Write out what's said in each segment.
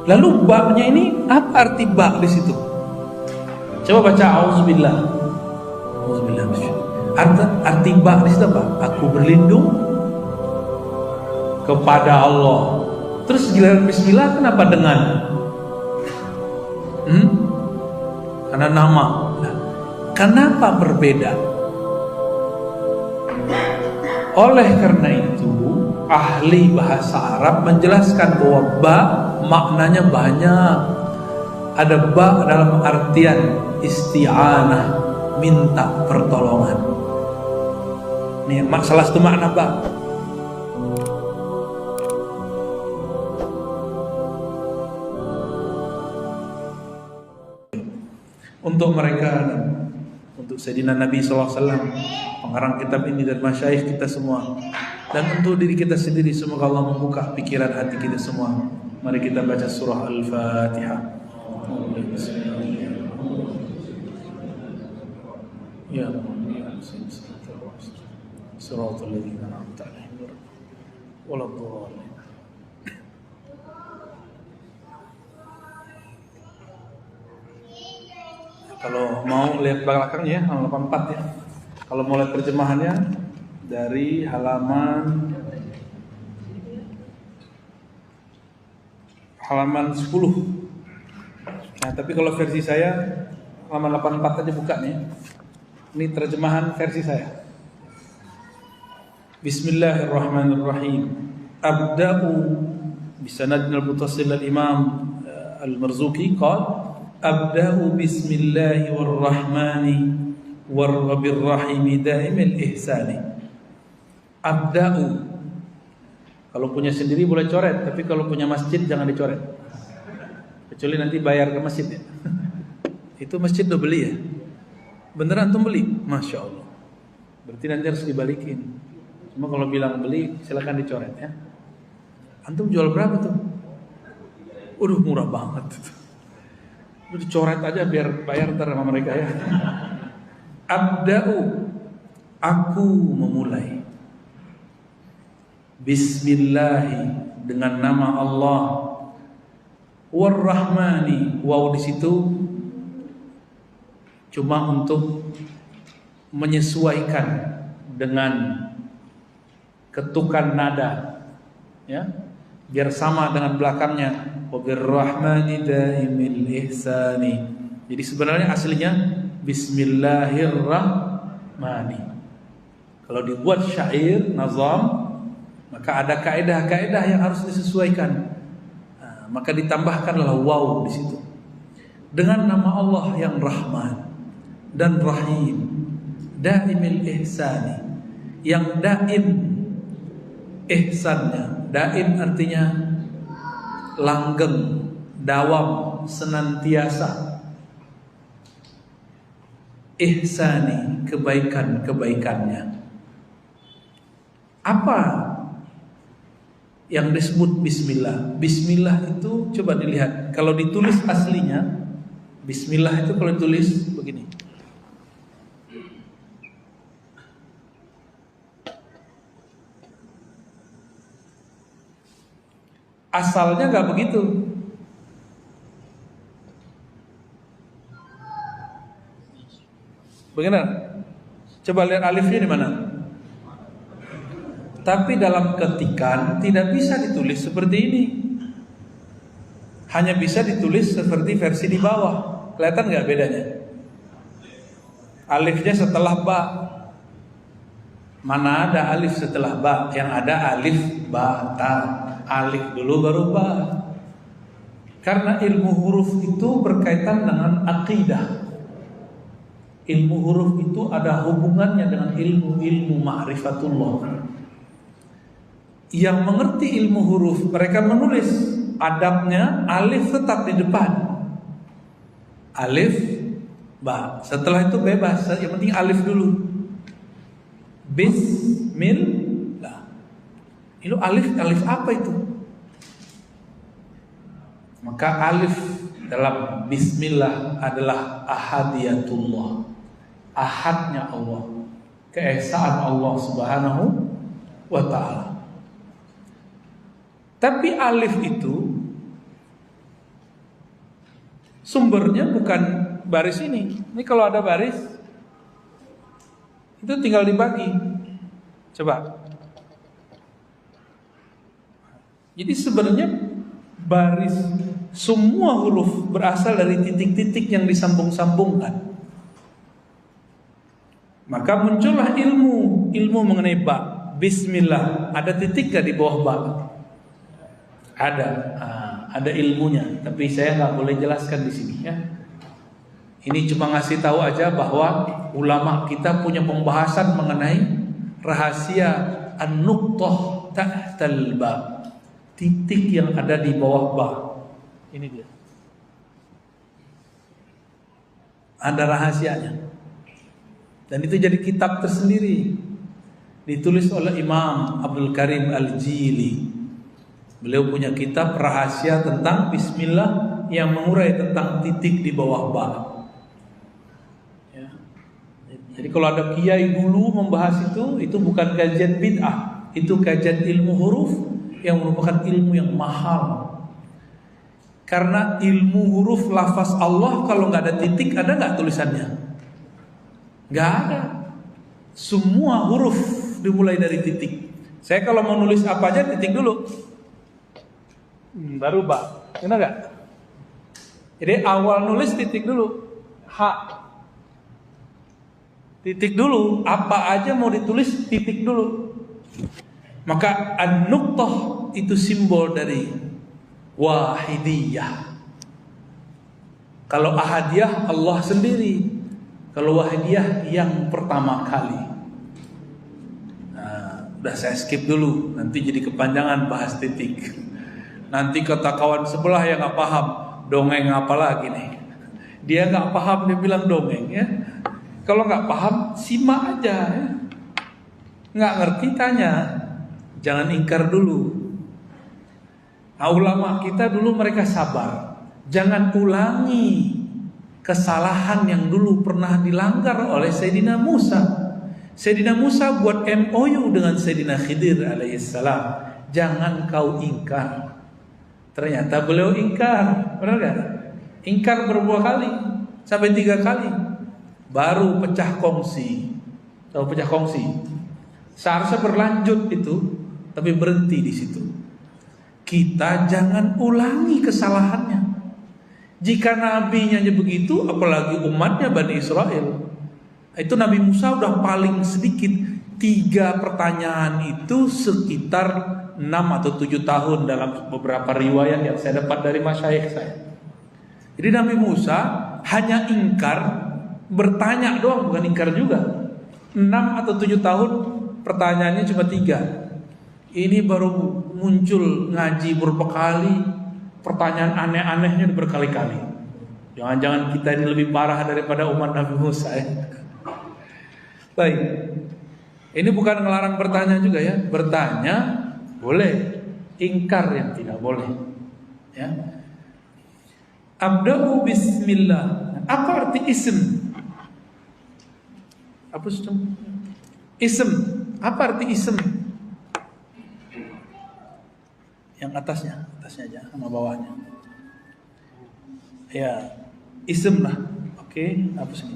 Lalu ba-nya ini apa arti ba di situ? Coba baca auzubillah. Auzubillah. Arti ba di situ apa? Aku berlindung kepada Allah. Terus giliran bismillah kenapa dengan? Karena nama. Nah, kenapa berbeda? Oleh karena itu, ahli bahasa Arab menjelaskan bahwa ba maknanya banyak. Ada ba dalam artian isti'anah, minta pertolongan. Nih, salah satu makna ba. Untuk mereka dan untuk Sayyidina Nabi SAW, pengarang kitab ini, dan masyayikh kita semua, dan untuk diri kita sendiri, semoga Allah membuka pikiran hati kita semua. Mari kita baca surah Al-Fatihah. Ya Siratal ladzina an'amta 'alaihim waladdallin. Kalau mau lihat belakangnya, halaman 84 ya. Kalau mau lihat terjemahannya dari halaman 10. Nah, tapi kalau versi saya halaman 84 aja buka nih. Ini terjemahan versi saya. Bismillahirrahmanirrahim. Abda'u bisanadina al-muttasil al-imam al-Marzuki qala Abda'u bismillahi warrahmani warrabirrahimi daimil ihsani. Abda'u, kalau punya sendiri boleh coret, tapi kalau punya masjid jangan dicoret, kecuali nanti bayar ke masjid ya. Itu masjid udah beli ya? Beneran tuh beli? Masya Allah. Berarti nanti harus dibalikin. Cuma kalau bilang beli silakan dicoret ya. Antum jual berapa tuh? Udah murah banget. Dicoret aja biar bayar ntar sama mereka ya. Abda'u, aku memulai. Bismillahi, dengan nama Allah. Warrahmani, waw di situ cuma untuk menyesuaikan dengan ketukan nada, ya, biar sama dengan belakangnya. Wabirrahmani daimil ihsani. Jadi sebenarnya aslinya Bismillahirrahmani. Kalau dibuat syair, nazam, maka ada kaedah-kaedah yang harus disesuaikan. Nah, maka ditambahkanlah waw di situ. Dengan nama Allah yang Rahman dan Rahim, daimil ihsani, yang daim ihsannya. Daim artinya langgeng, dawam, senantiasa. Ihsani, kebaikan-kebaikannya. Apa yang disebut bismillah? Bismillah itu coba dilihat. Kalau ditulis aslinya, bismillah itu kalau ditulis begini. Asalnya nggak begitu. Bagaimana? Coba lihat alifnya di mana? Tapi dalam ketikan tidak bisa ditulis seperti ini. Hanya bisa ditulis seperti versi di bawah. Kelihatan nggak bedanya? Alifnya setelah ba. Mana ada alif setelah ba? Yang ada alif, ba, ta. Alif dulu baru ba. Karena ilmu huruf itu berkaitan dengan akidah. Ilmu huruf itu ada hubungannya dengan ilmu ma'rifatullah. Yang mengerti ilmu huruf, mereka menulis adabnya alif tetap di depan. Alif, ba. Setelah itu bebas, yang penting alif dulu. Bismillah. Itu alif apa itu? Maka alif dalam bismillah adalah ahadiyatullah, ahadnya Allah, keesaan Allah subhanahu wa ta'ala. Tapi alif itu Sumbernya bukan baris ini. Ini kalau ada baris itu tinggal dibagi. Coba. Jadi sebenarnya baris semua huruf berasal dari titik-titik yang disambung-sambungkan. Maka muncullah ilmu mengenai ba. Bismillah. Ada titik gak di bawah ba? Ada. Ada ilmunya. Tapi saya nggak boleh jelaskan di sini ya. Ini cuma ngasih tahu aja bahwa ulama kita punya pembahasan mengenai rahasia an-nuqtah tahtal ba. Titik yang ada di bawah ba. Ini dia. Ada rahasianya. Dan itu jadi kitab tersendiri. Ditulis oleh Imam Abdul Karim Al-Jili. Beliau punya kitab rahasia tentang bismillah yang mengurai tentang titik di bawah ba. Ya. Jadi kalau ada kiai dulu membahas itu bukan kajian bid'ah, itu kajian ilmu huruf yang merupakan ilmu yang mahal. Karena ilmu huruf lafaz Allah kalau nggak ada titik, ada nggak tulisannya? Nggak ada. Semua huruf dimulai dari titik. Saya kalau mau nulis apa aja titik dulu. Baru ba. Benar nggak? Jadi awal nulis titik dulu. Ha. Titik dulu. Apa aja mau ditulis titik dulu. Maka an-nuqtah itu simbol dari wahidiyah. Kalau ahadiyah Allah sendiri. Kalau wahidiyah yang pertama kali. Nah, udah saya skip dulu. Nanti jadi kepanjangan bahas titik. Nanti kata kawan sebelah yang nggak paham, dongeng apa lagi nih? Dia nggak paham, dia bilang dongeng ya. Kalau nggak paham, simak aja ya. Nggak ngerti tanya, jangan ingkar dulu. Nah, ulama kita dulu mereka sabar, jangan ulangi kesalahan yang dulu pernah dilanggar oleh Sayyidina Musa. Sayyidina Musa buat MOU dengan Sayyidina Khidir alaihissalam, jangan kau ingkar. Ternyata beliau ingkar, benar gak? Ingkar berapa kali? Sampai 3 kali. Baru pecah kongsi. Tahu pecah kongsi? Seharusnya berlanjut itu, tapi berhenti di situ. Kita jangan ulangi kesalahannya. Jika nabinya begitu, apalagi umatnya Bani Israel. Itu Nabi Musa udah paling sedikit 3 pertanyaan itu sekitar 6 atau 7 tahun dalam beberapa riwayat yang saya dapat dari masyayikh saya. Jadi Nabi Musa hanya ingkar, bertanya doang, bukan ingkar juga. 6 atau 7 tahun pertanyaannya cuma 3. Ini baru muncul ngaji berapa kali, pertanyaan aneh-anehnya berkali-kali. Jangan-jangan kita ini lebih parah daripada umat Nabi Musa ya. Baik. Ini bukan ngelarang bertanya juga ya. Bertanya boleh, ingkar yang tidak boleh. Ya. Abda'u bismillah. Apa arti ism? Apa ism? Ism. Apa arti ism? Yang atasnya aja sama bawahnya. Ya, ism lah. Oke, apa sih?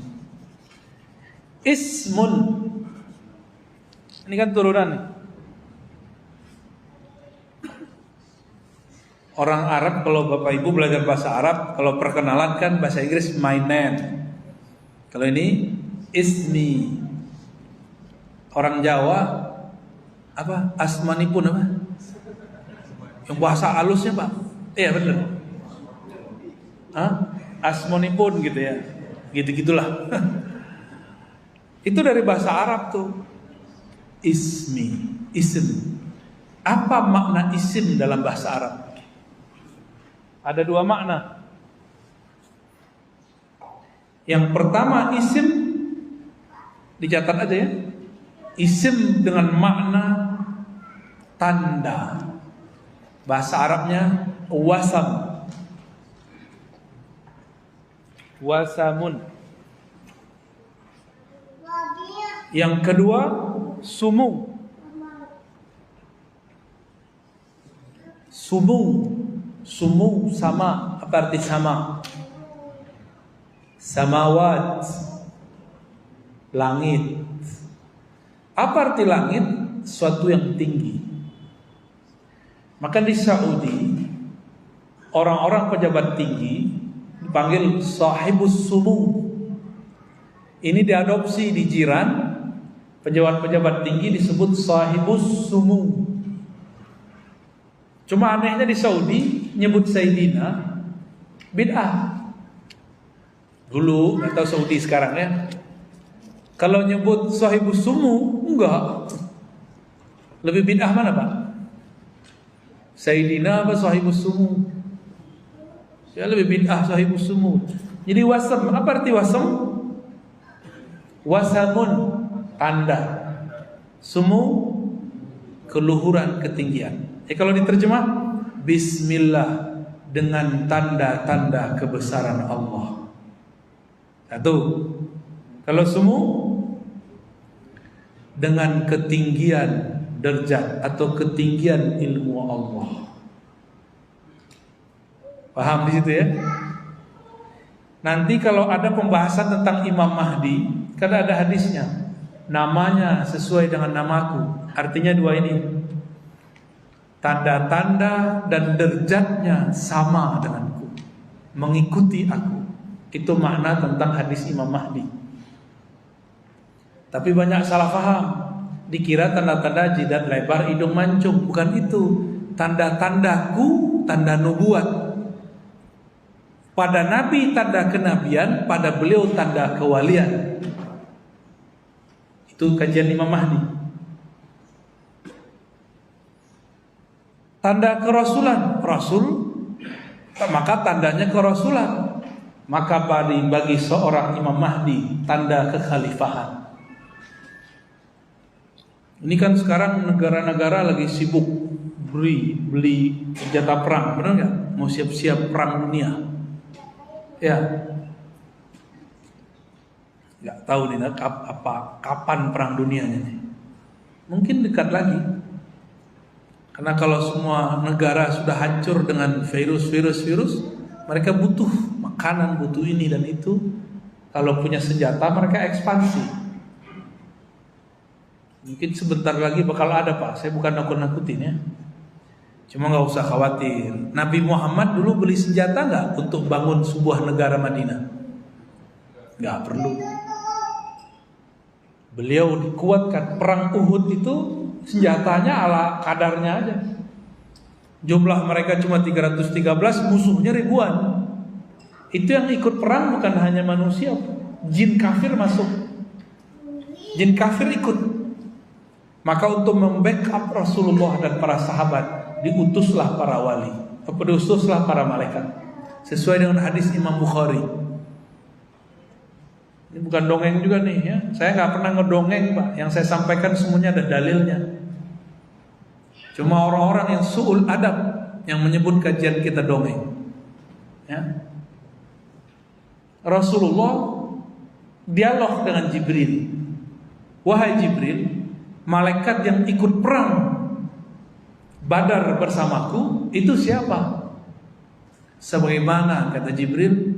Ismun. Ini kan turunan nih. Orang Arab kalau Bapak Ibu belajar bahasa Arab, kalau perkenalan kan bahasa Inggris my name. Kalau ini ismi. Orang Jawa apa? Asmanipun apa? Yang bahasa halusnya Pak. Iya benar. Asmanipun gitu ya. Gitu-gitulah. Itu dari bahasa Arab tuh. Ismi, ism. Apa makna isim dalam bahasa Arab? Ada 2 makna. Yang pertama isim, dicatat aja ya. Isim dengan makna tanda. Bahasa Arabnya wasam. Wasamun. Yang kedua sumu. Sumu sama, apa arti sama? Samawat, langit. Apa arti langit? Suatu yang tinggi. Maka di Saudi orang-orang pejabat tinggi dipanggil sahibus sumu. Ini diadopsi di jiran. Pejabat-pejabat tinggi disebut sahibus sumu. Cuma anehnya di Saudi nyebut Sayyidina bid'ah. Dulu, nggak tahu Saudi sekarang ya. Kalau nyebut sahibus sumu, enggak. Lebih bid'ah mana Pak? Sayyidina apa sahibus sumu? Ya lebih bid'ah sahibus sumu. Jadi wasam, apa arti wasam? Wasamun, tanda. Sumu, keluhuran, ketinggian. Kalau diterjemah, Bismillah, dengan tanda-tanda kebesaran Allah. Satu. Kalau sumu, dengan ketinggian derajat atau ketinggian ilmu Allah. Paham di situ ya? Nanti kalau ada pembahasan tentang Imam Mahdi, kan ada hadisnya. Namanya sesuai dengan namaku. Artinya dua ini. Tanda-tanda dan derajatnya sama denganku, mengikuti aku. Itu makna tentang hadis Imam Mahdi. Tapi banyak salah faham. Dikira tanda-tanda jidat lebar, hidung mancung. Bukan itu. Tanda-tandaku, tanda nubuat. Pada Nabi tanda kenabian, pada beliau tanda kewalian. Itu kajian Imam Mahdi. Tanda kerasulan, Rasul, maka tandanya kerasulan. Maka bagi seorang Imam Mahdi tanda kekhalifahan. Ini kan sekarang negara-negara lagi sibuk beli senjata perang, benar nggak? Mau siap-siap perang dunia. Ya, nggak tahu nih kapan perang dunianya nih. Mungkin dekat lagi. Karena kalau semua negara sudah hancur dengan virus, mereka butuh makanan, butuh ini dan itu. Kalau punya senjata mereka ekspansi. Mungkin sebentar lagi bakal ada Pak. Saya bukan nakut-nakutin ya. Cuma nggak usah khawatir. Nabi Muhammad dulu beli senjata nggak untuk bangun sebuah negara Madinah? Nggak perlu. Beliau dikuatkan. Perang Uhud itu senjatanya ala kadarnya aja. Jumlah mereka cuma 313, musuhnya ribuan. Itu yang ikut perang bukan hanya manusia, jin kafir masuk. Jin kafir ikut. Maka untuk membackup Rasulullah dan para sahabat, diutuslah para wali, diutuslah para malaikat. Sesuai dengan hadis Imam Bukhari. Ini bukan dongeng juga nih ya. Saya nggak pernah ngedongeng Pak. Yang saya sampaikan semuanya ada dalilnya. Cuma orang-orang yang su'ul adab yang menyebut kajian kita dongeng. Ya. Rasulullah dialog dengan Jibril. Wahai Jibril, malaikat yang ikut perang Badar bersamaku itu siapa? Sebagaimana kata Jibril,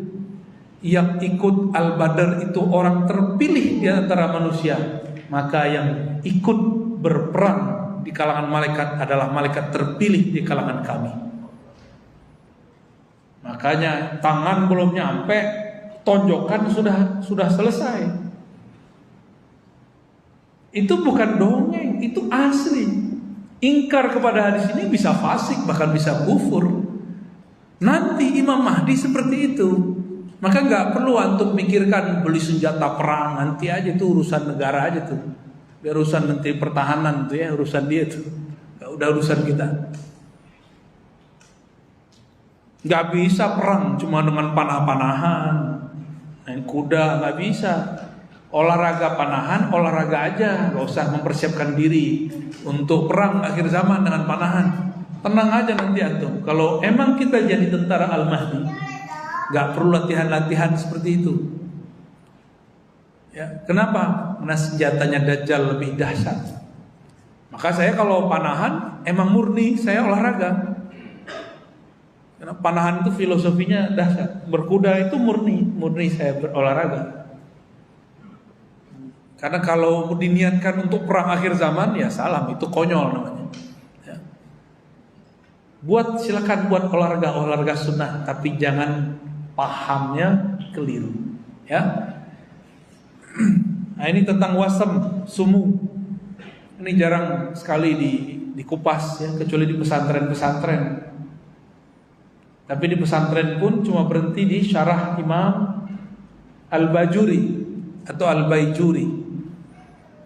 yang ikut Al-Badar itu orang terpilih di antara manusia, maka yang ikut berperang di kalangan malaikat adalah malaikat terpilih di kalangan kami. Makanya tangan belum nyampe, tonjokan sudah selesai. Itu bukan dongeng, itu asli. Ingkar kepada hadis ini bisa fasik, bahkan bisa kufur. Nanti Imam Mahdi seperti itu. Maka nggak perlu antum mikirkan beli senjata perang, nanti aja itu urusan negara aja tuh. Biar urusan Menteri Pertahanan tuh ya, urusan dia tuh. Nggak udah urusan kita. Nggak bisa perang cuma dengan panah-panahan, naik kuda, nggak bisa. Olahraga panahan, olahraga aja, nggak usah mempersiapkan diri untuk perang akhir zaman dengan panahan. Tenang aja nanti antum. Kalau emang kita jadi tentara Al-Mahdi, nggak perlu latihan-latihan seperti itu. Ya, kenapa? Karena senjatanya Dajjal lebih dahsyat. Maka saya kalau panahan emang murni saya olahraga. Karena panahan itu filosofinya dahsyat. Berkuda itu murni saya berolahraga. Karena kalau diniatkan untuk perang akhir zaman, ya salam, itu konyol namanya. Ya. Silakan buat olahraga sunnah, tapi jangan pahamnya keliru. Ya. Nah, ini tentang wasam, sumu. Ini jarang sekali dikupas, ya, kecuali di pesantren-pesantren. Tapi di pesantren pun cuma berhenti di syarah Imam Al-Bajuri atau Al-Baijuri,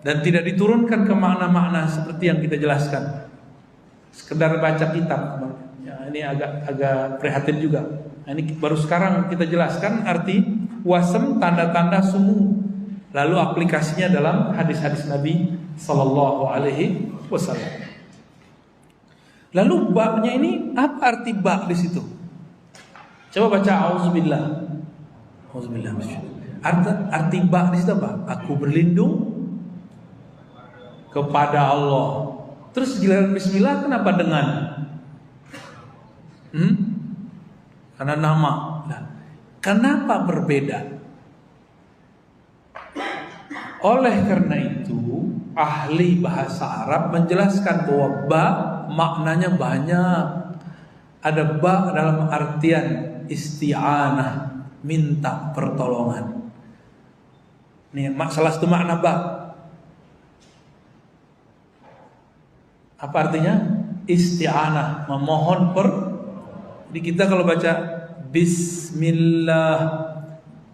dan tidak diturunkan ke makna-makna seperti yang kita jelaskan. Sekedar baca kitab. Ya, ini agak prihatin juga. Nah, ini baru sekarang kita jelaskan arti wasem, tanda-tanda sumu, lalu aplikasinya dalam hadis-hadis Nabi Sallallahu Alaihi Wasallam. Lalu baknya ini apa arti bak di situ? Coba baca auzubillah. Auzubillah. Arti bak di situ apa? Aku berlindung kepada Allah. Terus giliran bismillah kenapa dengan? Karena nama. Nah, kenapa berbeda? Oleh karena itu, ahli bahasa Arab menjelaskan bahwa ba maknanya banyak. Ada ba dalam artian isti'anah, minta pertolongan. Nih, salah satu makna ba. Apa artinya? Isti'anah, memohon Jadi kita kalau baca bismillah,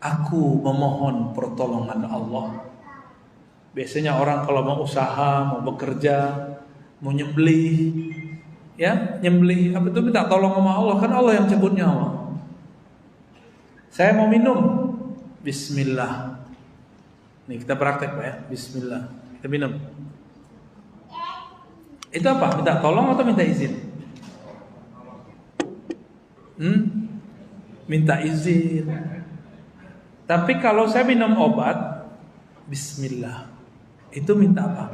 aku memohon pertolongan Allah. Biasanya orang kalau mau usaha, mau bekerja, mau nyembelih, ya, nyembelih apa itu minta tolong sama Allah, kan Allah yang cabut nyawa. Saya mau minum, bismillah. Nih kita praktek Pak ya, bismillah. Kita minum. Itu apa? Minta tolong atau minta izin? Minta izin. Tapi kalau saya minum obat, bismillah, itu minta apa?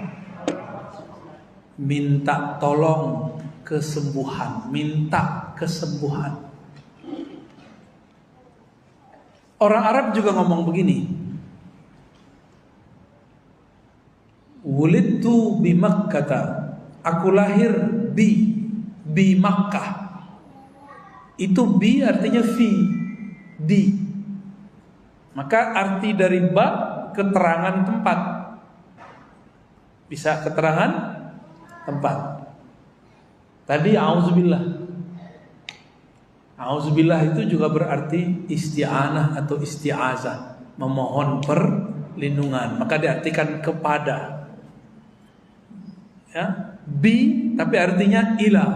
Minta tolong kesembuhan, minta kesembuhan. Orang Arab juga ngomong begini, wulidtu bi Makkah, aku lahir di Makkah. Itu bi artinya di. Maka arti dari ba keterangan tempat. Bisa keterangan tempat. Tadi auzubillah. Auzubillah itu juga berarti isti'anah atau isti'azah, memohon perlindungan. Maka diartikan kepada. Ya, bi tapi artinya ila.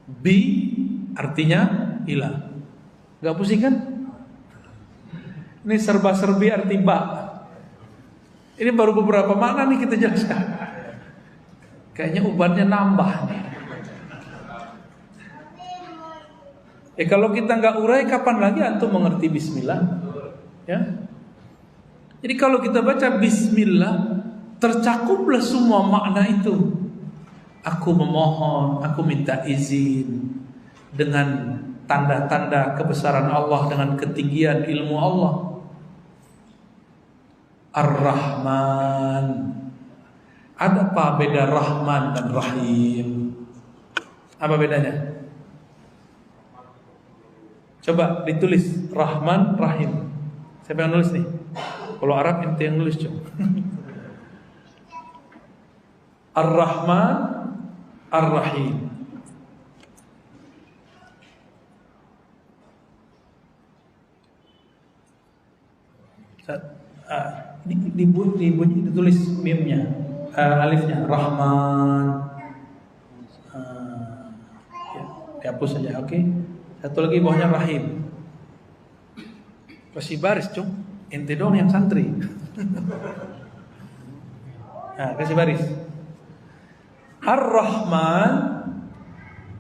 Bi artinya ila. Gak pusing kan? Ini serba-serbi arti ba. Ini baru beberapa makna nih kita jelaskan. Kayaknya ubannya nambah nih. Kalau kita nggak urai, kapan lagi antum mengerti bismillah? Ya. Jadi kalau kita baca bismillah, tercakuplah semua makna itu. Aku memohon, aku minta izin dengan tanda-tanda kebesaran Allah, dengan ketinggian ilmu Allah. Ar-Rahman. Ada apa beda Rahman dan Rahim? Apa bedanya? Coba ditulis Rahman, Rahim. Siapa yang nulis nih? Kalau Arab ente yang nulis coba. Ar-Rahman, Ar-Rahim. Ditulis mimnya, alifnya Rahman. Ya, dihapus saja, oke. Satu lagi bawahnya Rahim. Kasih baris cung, ente dong yang santri. Nah, kasih baris. Ar-Rahman,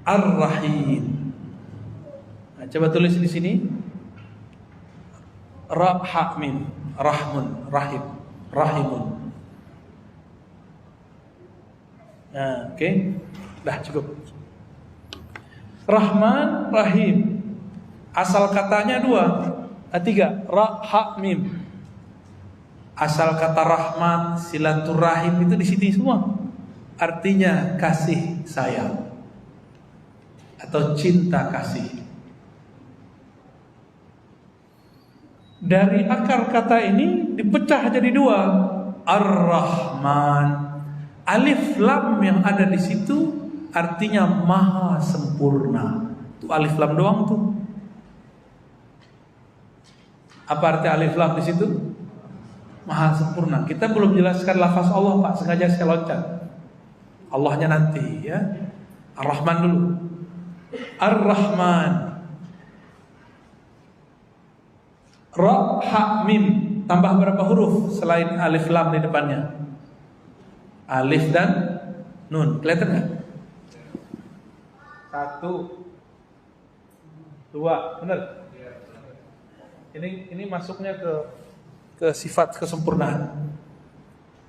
Ar-Rahim. Nah, coba tulis di sini. Rahmin, Rahmun, Rahim, Rahimun. Nah, oke. Dah cukup. Rahman, Rahim. Asal katanya tiga. Ra, ha, mim. Asal kata rahmat, silaturahim itu di sini semua. Artinya kasih sayang atau cinta kasih. Dari akar kata ini dipecah jadi dua. Ar-Rahman. Alif lam yang ada di situ artinya maha sempurna. Itu alif lam doang tuh. Apa arti alif lam di situ? Maha sempurna. Kita belum jelaskan lafaz Allah, Pak. Sengaja saya loncat. Allahnya nanti ya. Ar-Rahman dulu. Ar-Rahman. Ra, ha, mim. Tambah berapa huruf selain alif lam di depannya? Alif dan nun. Kelihatan nggak? 1, 2, benar? Ini masuknya ke sifat kesempurnaan.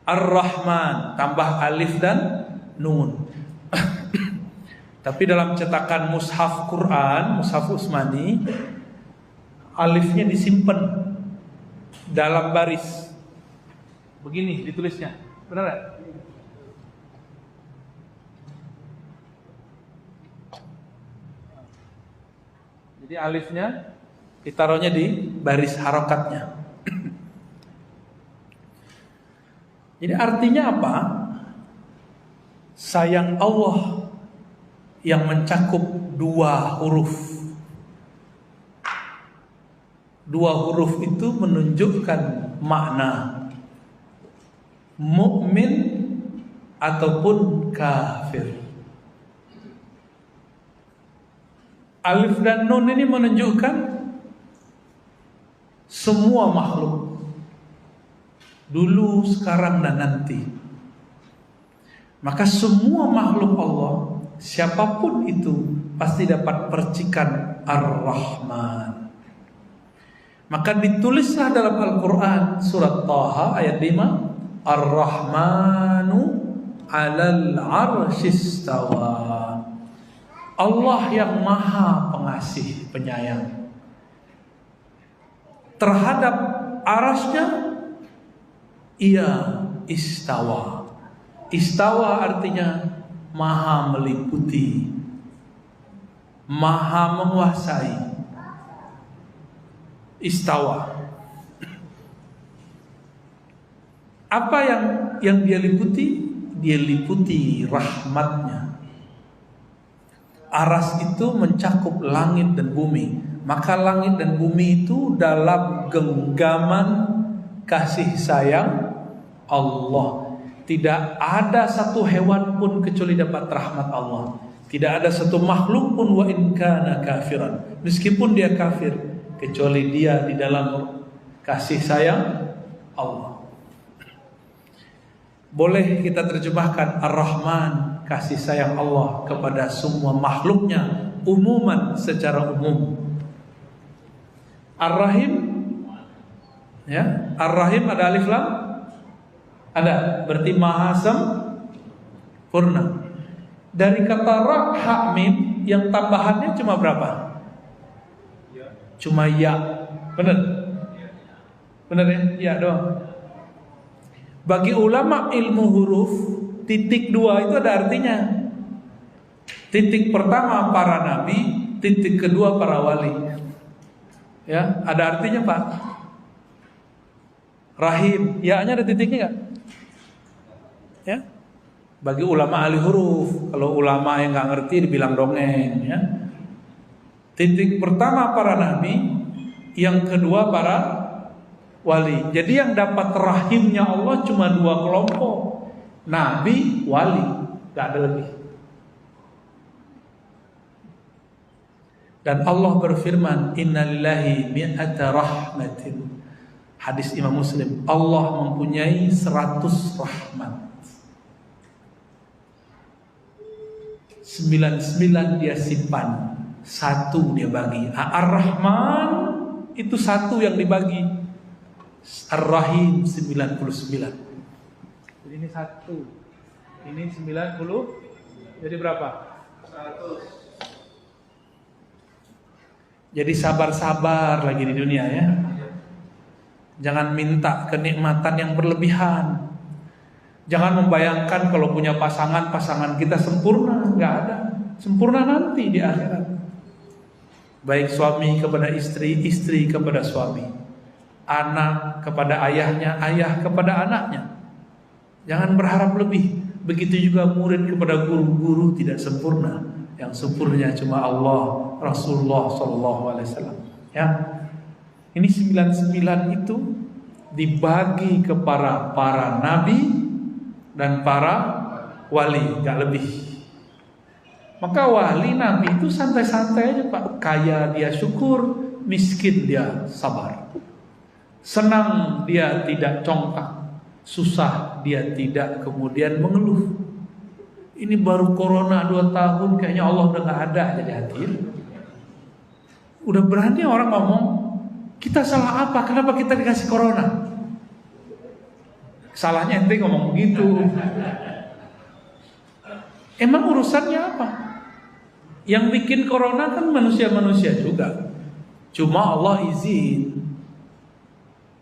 Ar-Rahman tambah alif dan nun. Tapi dalam cetakan mushaf Quran, mushaf Utsmani, alifnya disimpan dalam baris. Begini ditulisnya. Benar enggak? Jadi alifnya ditaruhnya di baris harokatnya. Jadi artinya apa? Sayang Allah yang mencakup dua huruf. Dua huruf itu menunjukkan makna mukmin ataupun kafir. Alif dan nun ini menunjukkan semua makhluk, dulu, sekarang, dan nanti. Maka semua makhluk Allah, siapapun itu, pasti dapat percikan Ar-Rahman. Maka ditulislah dalam Al-Quran surat Taha ayat 5, Ar-Rahmanu 'alal 'arsyistawa. Allah yang maha pengasih, penyayang terhadap arasnya, ia istawa. Istawa artinya maha meliputi, maha menguasai. Istawa. Apa yang dia liputi? Dia liputi rahmatnya. Aras itu mencakup langit dan bumi. Maka langit dan bumi itu dalam genggaman kasih sayang Allah. Tidak ada satu hewan pun kecuali dapat rahmat Allah. Tidak ada satu makhluk pun wa in kana kafiran, meskipun dia kafir, kecuali dia di dalam kasih sayang Allah. Boleh kita terjemahkan Ar-Rahman, kasih sayang Allah kepada semua makhluknya umuman, secara umum. Ar-Rahim, ya, Ar-Rahim ada alif lam? Ada, berarti maha sempurna. Dari kata ra, ha, mim, yang tambahannya cuma berapa? Cuma ya. Benar? Benar ya? Ya doang. Bagi ulama ilmu huruf, titik dua itu ada artinya. Titik pertama para nabi, titik kedua para wali. Ya, ada artinya, Pak. Rahim, ya-nya ada titiknya enggak? Ya. Bagi ulama ahli huruf, kalau ulama yang enggak ngerti dibilang dongeng, ya. Titik pertama para nabi, yang kedua para wali. Jadi yang dapat rahimnya Allah cuma dua kelompok, nabi, wali, enggak ada lebih. Dan Allah berfirman, innalillahi mi'ata rahmatin. Hadis Imam Muslim, Allah mempunyai 100 rahmat. 99 dia simpan, 1 dia bagi. Ar-Rahman itu 1 yang dibagi. Ar-Rahim 99. Jadi ini 1. Ini 90. Jadi berapa? 100. Jadi sabar-sabar lagi di dunia ya. Jangan minta kenikmatan yang berlebihan. Jangan membayangkan kalau punya pasangan kita sempurna, nggak ada. Sempurna nanti di akhirat. Baik suami kepada istri, istri kepada suami, anak kepada ayahnya, ayah kepada anaknya. Jangan berharap lebih. Begitu juga murid kepada guru-guru tidak sempurna. Yang sempurna cuma Allah, Rasulullah SAW. Ya, ini 99 itu dibagi kepada para nabi dan para wali, nggak lebih. Maka wali nabi itu santai-santai aja Pak. Kaya dia syukur, miskin dia sabar. Senang dia tidak congkak, susah dia tidak kemudian mengeluh. Ini baru corona 2 tahun, kayaknya Allah udah gak ada jadi hadir. Udah berani orang ngomong, kita salah apa? Kenapa kita dikasih corona? Salahnya ente ngomong begitu. Emang urusannya apa? Yang bikin corona kan manusia-manusia juga. Cuma Allah izin.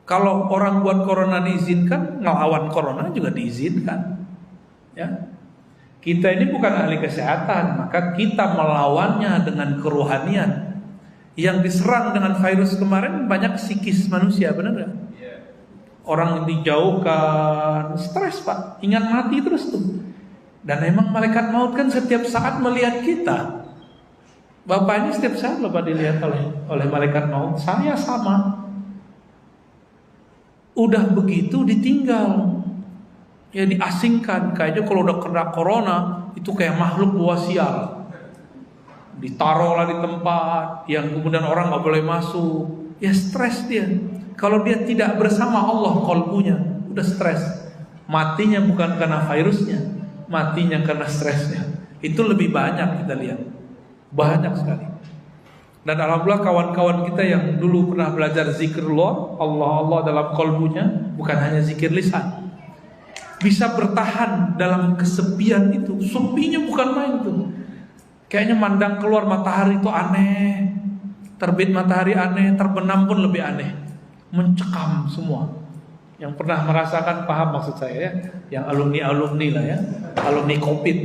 Kalau orang buat corona diizinkan, ngelawan corona juga diizinkan. Ya. Kita ini bukan ahli kesehatan, maka kita melawannya dengan kerohanian. Yang diserang dengan virus kemarin banyak psikis manusia, benar nggak? Orang dijauhkan, stres Pak, ingat mati terus tuh. Dan emang malaikat maut kan setiap saat melihat kita. Bapak ini setiap saat Bapak dilihat oleh malaikat maut. Saya sama. Udah begitu ditinggal. Ya diasingkan. Kayaknya kalau udah kena corona itu kayak makhluk wasial. Ditaruhlah di tempat yang kemudian orang nggak boleh masuk. Ya stres dia. Kalau dia tidak bersama Allah qalbunya, udah stres. Matinya bukan karena virusnya, matinya karena stresnya. Itu lebih banyak kita lihat. Banyak sekali. Dan alhamdulillah kawan-kawan kita yang dulu pernah belajar zikrullah, Allah dalam qalbunya, bukan hanya zikir lisan. Bisa bertahan dalam kesepian itu. Sepinya bukan main tuh. Kayaknya mandang keluar matahari itu aneh. Terbit matahari aneh, terbenam pun lebih aneh. Mencekam semua. Yang pernah merasakan paham maksud saya ya. Yang alumni lah ya. Alumni Covid.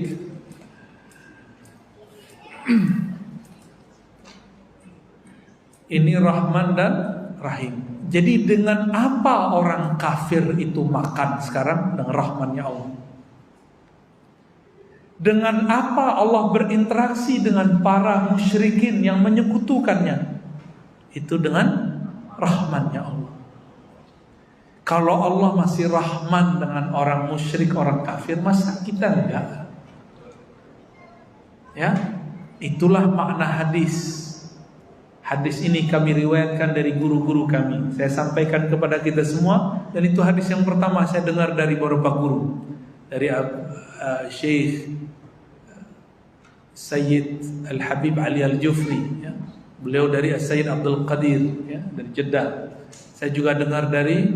Ini Rahman dan Rahim. Jadi dengan apa orang kafir itu makan sekarang? Dengan rahmannya Allah. Dengan apa Allah berinteraksi dengan para musyrikin yang menyekutukannya? Itu dengan rahmannya Allah. Kalau Allah masih rahman dengan orang musyrik, orang kafir, masa kita enggak? Ya, itulah makna hadis. Hadis ini kami riwayatkan dari guru-guru kami. Saya sampaikan kepada kita semua. Dan itu hadis yang pertama saya dengar dari beberapa guru. Dari Syekh Sayyid Al-Habib Ali Al-Jufri ya. Beliau dari Sayyid Abdul Qadir ya, dari Jeddah. Saya juga dengar dari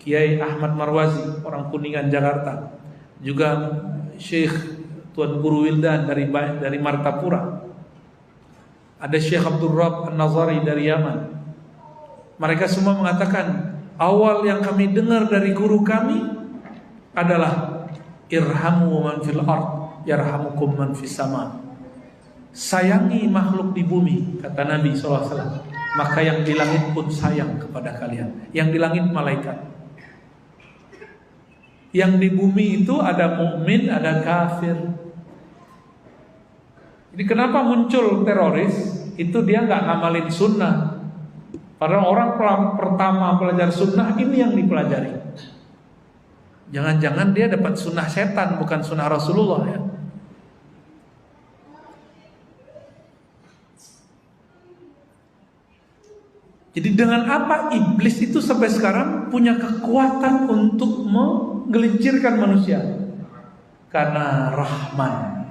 Kiai Ahmad Marwazi, orang Kuningan Jakarta. Juga Syekh Tuan Guru Wildan dari Martapura. Ada Syekh Abdul Rabb An-Nazari dari Yaman. Mereka semua mengatakan awal yang kami dengar dari guru kami adalah irhamu man fil ard yarhamukum man fis sama. Sayangi makhluk di bumi, kata Nabi SAW. Maka yang di langit pun sayang kepada kalian. Yang di langit malaikat. Yang di bumi itu ada mukmin, ada kafir. Jadi kenapa muncul teroris? Itu dia nggak ngamalin sunnah. Padahal orang pertama belajar sunnah ini yang dipelajari. Jangan-jangan dia dapat sunnah setan, bukan sunnah Rasulullah ya. Jadi dengan apa iblis itu sampai sekarang punya kekuatan untuk menggelincirkan manusia? Karena Rahman.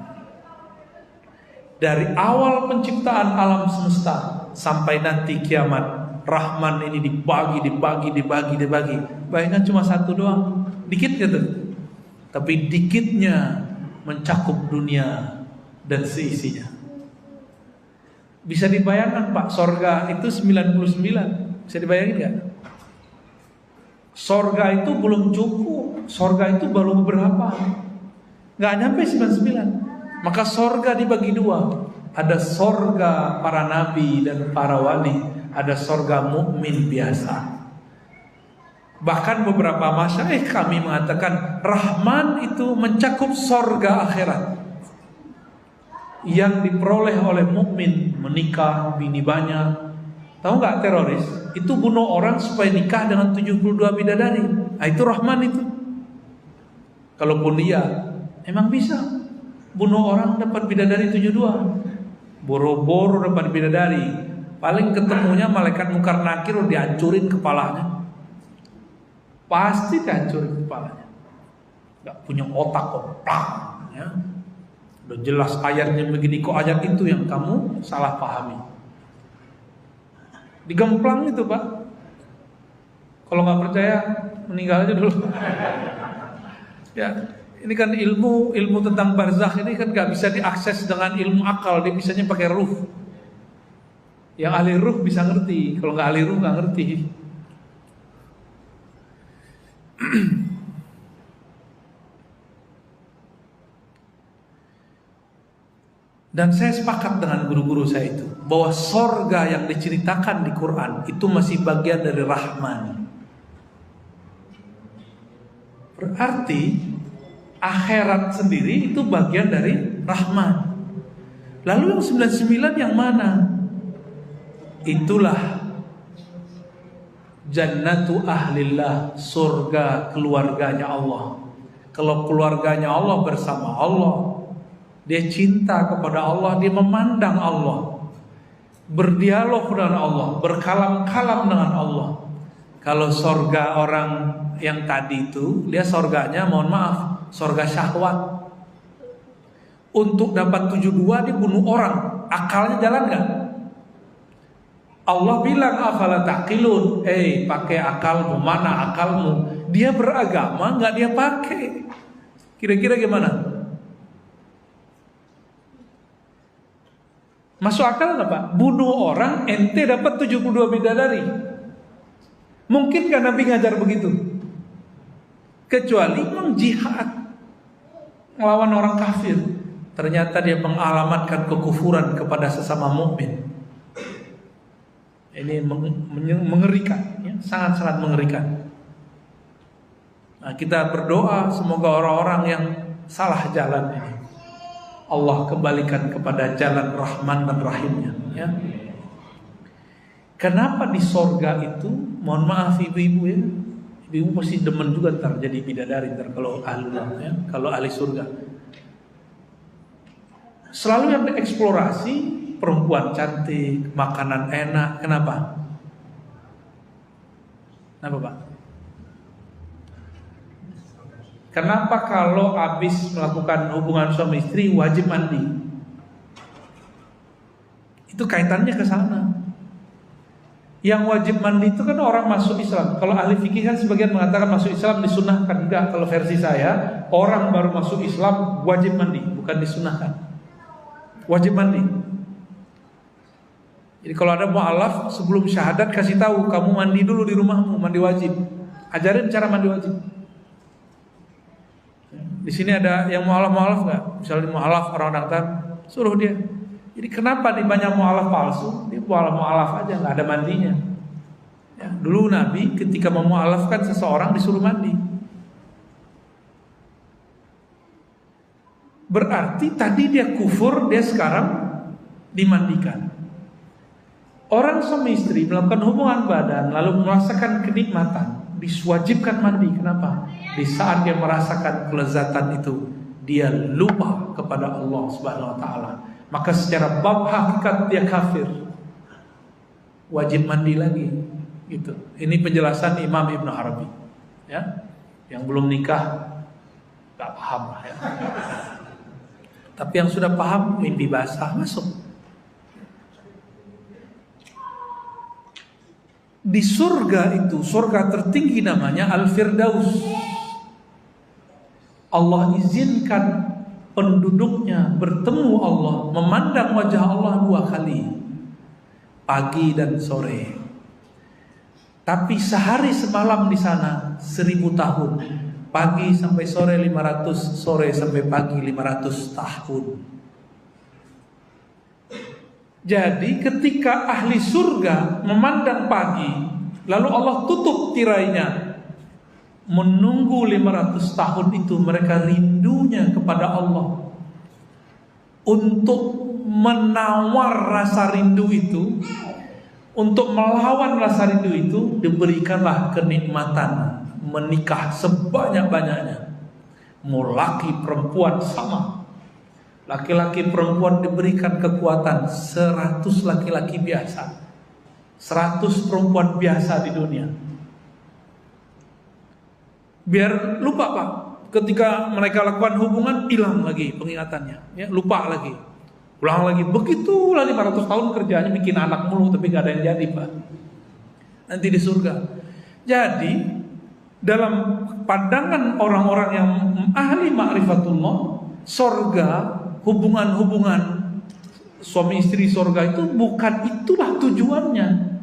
Dari awal penciptaan alam semesta sampai nanti kiamat, Rahman ini dibagi. Bayangkan cuma satu doang, dikit gitu. Tapi dikitnya mencakup dunia dan seisinya. Bisa dibayangkan Pak, sorga itu 99. Bisa dibayangin nggak? Sorga itu belum cukup, sorga itu baru beberapa, nggak nyampe 99. Maka sorga dibagi dua. Ada sorga para nabi dan para wali, ada sorga mukmin biasa. Bahkan beberapa masyayikh kami mengatakan Rahman itu mencakup sorga akhirat yang diperoleh oleh mukmin, menikah, bini banyak. Tahu nggak teroris itu bunuh orang supaya nikah dengan 72 bidadari. Nah, itu Rahman itu. Kalaupun dia emang bisa bunuh orang dapat bidadari 72, boro-boro dapat bidadari, paling ketemunya malaikat Munkar Nakir dihancurin kepalanya. Pasti dihancurin kepalanya. Gak punya otak kok, ya. Udah jelas ayatnya begini, kok ayat itu yang kamu salah pahami. Digemplang itu Pak. Kalau nggak percaya meninggal aja dulu. Ya, ini kan ilmu tentang barzakh ini kan nggak bisa diakses dengan ilmu akal, dia bisanya pakai ruh. Yang ahli ruh bisa ngerti, kalau nggak ahli ruh nggak ngerti. Dan saya sepakat dengan guru-guru saya itu bahwa sorga yang diceritakan di Quran itu masih bagian dari Rahman. Berarti akhirat sendiri itu bagian dari Rahman. Lalu yang 99 yang mana? Itulah Jannatu ahlillah, surga keluarganya Allah. Kalau keluarganya Allah bersama Allah, dia cinta kepada Allah, dia memandang Allah, berdialog dengan Allah, berkalam-kalam dengan Allah. Kalau surga orang yang tadi itu, dia surganya mohon maaf, surga syahwat. Untuk dapat 72 dia bunuh orang, akalnya jalan gak? Allah bilang afala taqilun, pakai akalmu, mana akalmu? Dia beragama nggak dia pakai. Kira-kira gimana? Masuk akal nggak Pak? Bunuh orang ente dapat 72 bidadari. Mungkin kan Nabi ngajar begitu? Kecuali mengjihad melawan orang kafir. Ternyata dia mengalamatkan kekufuran kepada sesama mukmin. Ini mengerikan, ya, sangat-sangat mengerikan. Nah, kita berdoa semoga orang-orang yang salah jalan ini Allah kembalikan kepada jalan Rahman dan Rahimnya, ya. Kenapa di sorga itu, mohon maaf ibu-ibu ya, ibu pasti demen juga ntar jadi bidadari ntar kalau ahlullah, ya, kalau ahli surga. Selalu yang dieksplorasi perempuan cantik, makanan enak. Kenapa? Kenapa Pak? Kenapa kalau habis melakukan hubungan suami istri wajib mandi? Itu kaitannya ke sana. Yang wajib mandi itu kan orang masuk Islam. Kalau ahli fikih kan sebagian mengatakan masuk Islam disunahkan. Enggak, kalau versi saya, orang baru masuk Islam wajib mandi, bukan disunahkan. Wajib mandi. Jadi kalau ada mu'alaf sebelum syahadat kasih tahu kamu mandi dulu di rumahmu, mandi wajib. Ajarin cara mandi wajib. Di sini ada yang mu'alaf nggak? Misalnya mu'alaf orang daftar, suruh dia. Jadi kenapa di banyak mu'alaf palsu? Dia mu'alaf aja, nggak ada mandinya. Ya, dulu Nabi ketika memu'alafkan seseorang disuruh mandi. Berarti tadi dia kufur, dia sekarang dimandikan. Orang suami istri melakukan hubungan badan lalu merasakan kenikmatan, diwajibkan mandi. Kenapa? Di saat dia merasakan kelezatan itu, dia lupa kepada Allah Subhanahu wa taala. Maka secara bab hakikat dia kafir. Wajib mandi lagi. Gitu. Ini penjelasan Imam Ibn Arabi. Ya. Yang belum nikah enggak paham lah ya. Tapi yang sudah paham mimpi basah masuk. Di surga itu, surga tertinggi namanya Al-Firdaus. Allah izinkan penduduknya bertemu Allah, memandang wajah Allah 2 kali. pagi dan sore. Tapi sehari semalam di sana 1000 tahun. Pagi sampai sore 500, sore sampai pagi 500 tahun. Jadi ketika ahli surga memandang pagi, lalu Allah tutup tirainya, menunggu 500 tahun itu mereka rindunya kepada Allah. Untuk menawar rasa rindu itu, untuk melawan rasa rindu itu, diberikanlah kenikmatan menikah sebanyak-banyaknya. Mau laki perempuan sama. Laki-laki perempuan diberikan kekuatan 100 laki-laki biasa, 100 perempuan biasa di dunia. Biar lupa Pak, ketika mereka lakukan hubungan hilang lagi pengingatannya, ya, lupa lagi, ulang lagi. Begitulah 500 tahun kerjanya bikin anak mulu, tapi gak ada yang jadi Pak. Nanti di surga. Jadi dalam pandangan orang-orang yang ahli ma'rifatullah, surga, hubungan-hubungan suami istri surga itu bukan itulah tujuannya.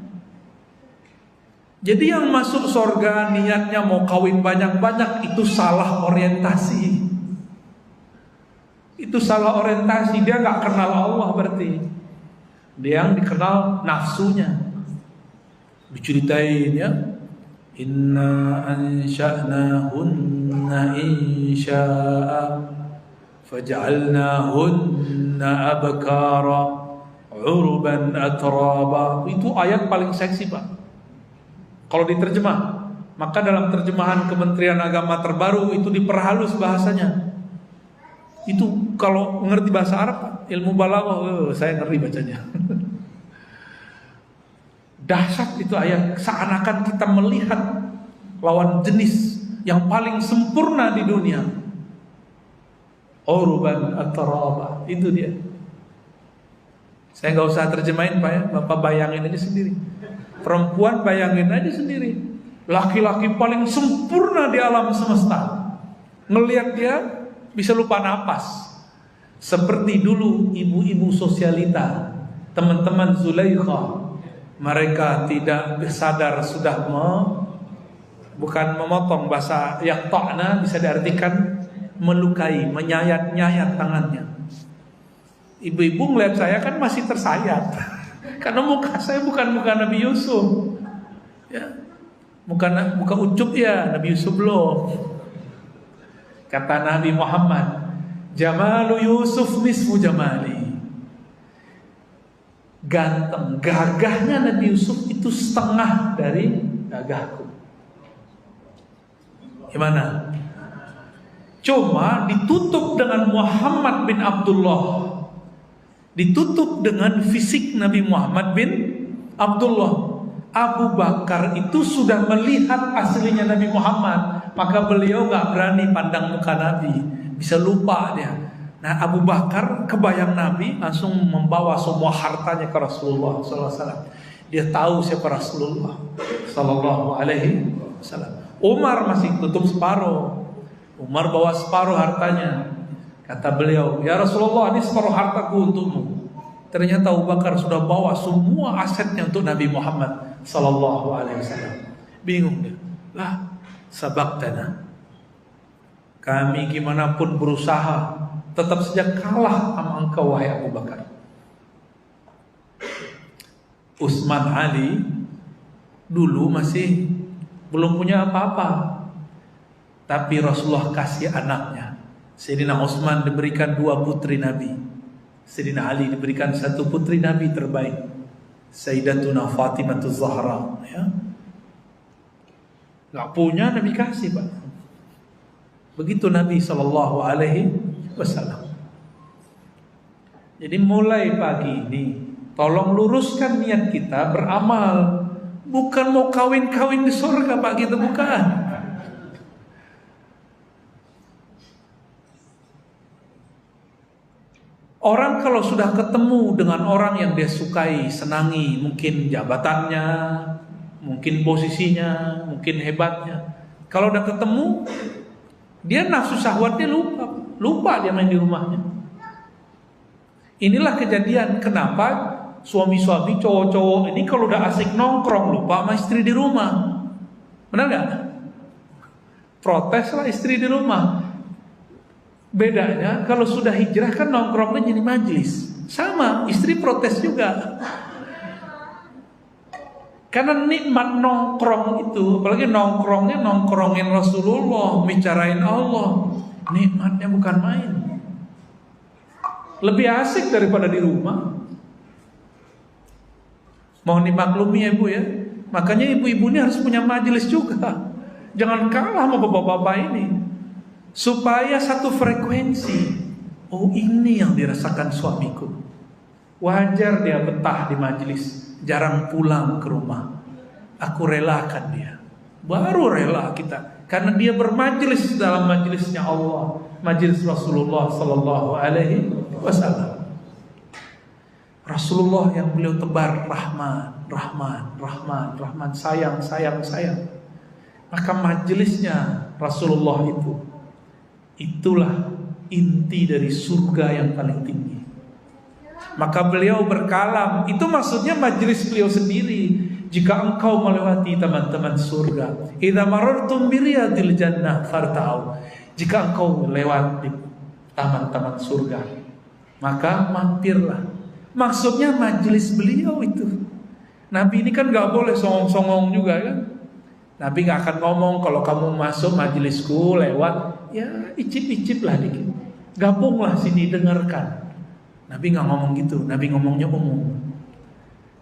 Jadi yang masuk surga niatnya mau kawin banyak-banyak, itu salah orientasi. Itu salah orientasi. Dia gak kenal Allah berarti. Dia yang dikenal nafsunya. Diceritain ya, inna ansha'nahunna insya'a faj'alnahunna abkara urban atraba. Itu ayat paling seksi Pak kalau diterjemah. Maka dalam terjemahan Kementerian Agama terbaru itu diperhalus bahasanya. Itu kalau ngerti bahasa Arab, ilmu balaghah, saya ngerti bacanya. Dahsyat itu ayat, seakan-akan kita melihat lawan jenis yang paling sempurna di dunia. Urban atraba, itu dia. Saya nggak usah terjemahin Pak ya, Bapak bayangin aja sendiri. Perempuan bayangin aja sendiri. Laki-laki paling sempurna di alam semesta. Ngelihat dia bisa lupa napas. Seperti dulu ibu-ibu sosialita, teman-teman Zulaikha, mereka tidak sadar sudah bukan memotong, bahasa yaqta'na bisa diartikan melukai, menyayat-nyayat tangannya. Ibu-ibu ngeliat saya kan masih tersayat. Karena muka saya bukan muka Nabi Yusuf, ya, bukan muka ucup ya, Nabi Yusuf loh. Kata Nabi Muhammad, Jamalu Yusuf nisfu jamali. Ganteng, gagahnya Nabi Yusuf itu setengah dari gagahku. Gimana? Cuma ditutup dengan Muhammad bin Abdullah, ditutup dengan fisik Nabi Muhammad bin Abdullah. Abu Bakar itu sudah melihat aslinya Nabi Muhammad, maka beliau gak berani pandang muka Nabi, bisa lupa dia. Nah Abu Bakar kebayang Nabi, langsung membawa semua hartanya ke Rasulullah SAW. Dia tahu siapa Rasulullah SAW. Umar masih tutup separuh. Umar bawa separuh hartanya. Kata beliau, ya Rasulullah, ini separuh hartaku untukmu. Ternyata Abu Bakar sudah bawa semua asetnya untuk Nabi Muhammad SAW. Bingung dia. Lah, sabaktana. Kami gimana pun berusaha, tetap saja kalah sama engkau wahai Abu Bakar. Utsman Ali dulu masih belum punya apa-apa, tapi Rasulullah kasih anaknya. Sayyidina Utsman diberikan 2 putri Nabi. Sayyidina Ali diberikan 1 putri Nabi terbaik, Sayyidatuna Fatimah Zahra, ya. Gak punya Nabi kasih Pak. Begitu Nabi SAW. Jadi mulai pagi ini tolong luruskan niat kita beramal. Bukan mau kawin-kawin di surga Pak, gitu bukan. Orang kalau sudah ketemu dengan orang yang dia sukai, senangi, mungkin jabatannya, mungkin posisinya, mungkin hebatnya, kalau udah ketemu, dia nafsu syahwatnya lupa dia main di rumahnya. Inilah kejadian kenapa suami-suami cowok-cowok ini kalau udah asik nongkrong lupa sama istri di rumah. Benar nggak? Protes lah istri di rumah. Bedanya kalau sudah hijrah kan nongkrongnya jadi majelis. Sama, istri protes juga. Karena nikmat nongkrong itu, apalagi nongkrongnya nongkrongin Rasulullah, bicarain Allah, nikmatnya bukan main. Lebih asik daripada di rumah. Mohon dimaklumi ya ibu ya. Makanya ibu-ibu ini harus punya majelis juga. Jangan kalah sama bapak-bapak ini. Supaya satu frekuensi. Oh, ini yang dirasakan suamiku. Wajar dia betah di majelis, jarang pulang ke rumah. Aku relakan dia. Baru rela kita, karena dia bermajelis dalam majelisnya Allah, majelis Rasulullah sallallahu alaihi wasallam. Rasulullah yang beliau tebar Rahman, Rahman, Rahman, Rahman, sayang, sayang, sayang. Maka majelisnya Rasulullah itulah inti dari surga yang paling tinggi. Maka beliau berkalam, itu maksudnya majelis beliau sendiri. Jika engkau melewati teman-teman surga, idza marartum bi riyadil jannah farta'u. Jika engkau lewat di taman-taman surga, maka mampirlah. Maksudnya majelis beliau itu. Nabi ini kan gak boleh songong-songong juga kan. Nabi gak akan ngomong kalau kamu masuk majelisku lewat, ya icip-icip lah dikit, gabunglah sini dengarkan. Nabi gak ngomong gitu, Nabi ngomongnya umum.